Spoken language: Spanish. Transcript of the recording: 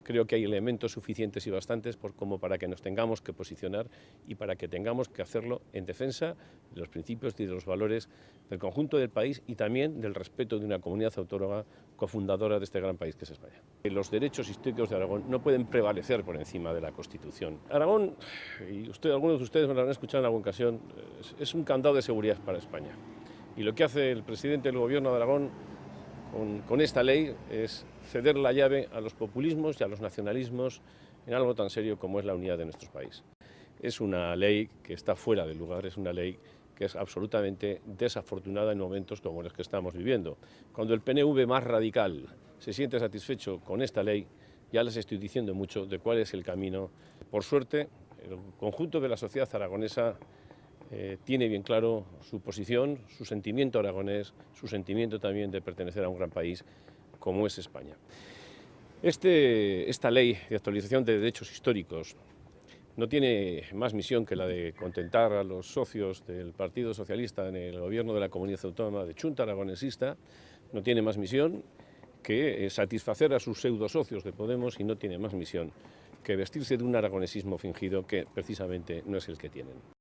Creo que hay elementos suficientes y bastantes como para que nos tengamos que posicionar y para que tengamos que hacerlo en defensa de los principios y de los valores del conjunto del país y también del respeto de una comunidad autónoma cofundadora de este gran país que es España. Los derechos históricos de Aragón no pueden prevalecer por encima de la Constitución. Aragón, y algunos de ustedes me lo habrán escuchado en alguna ocasión, es un candado de seguridad para España. Y lo que hace el presidente del Gobierno de Aragón con esta ley es ceder la llave a los populismos y a los nacionalismos en algo tan serio como es la unidad de nuestro país. Es una ley que está fuera de lugar, es una ley que es absolutamente desafortunada en momentos como los que estamos viviendo. Cuando el PNV más radical se siente satisfecho con esta ley, ya les estoy diciendo mucho de cuál es el camino. Por suerte, el conjunto de la sociedad aragonesa tiene bien claro su posición, su sentimiento aragonés, su sentimiento también de pertenecer a un gran país como es España. Esta ley de actualización de derechos históricos no tiene más misión que la de contentar a los socios del Partido Socialista en el gobierno de la Comunidad Autónoma de Chunta Aragonesista, no tiene más misión que satisfacer a sus pseudo socios de Podemos y no tiene más misión que vestirse de un aragonesismo fingido que precisamente no es el que tienen.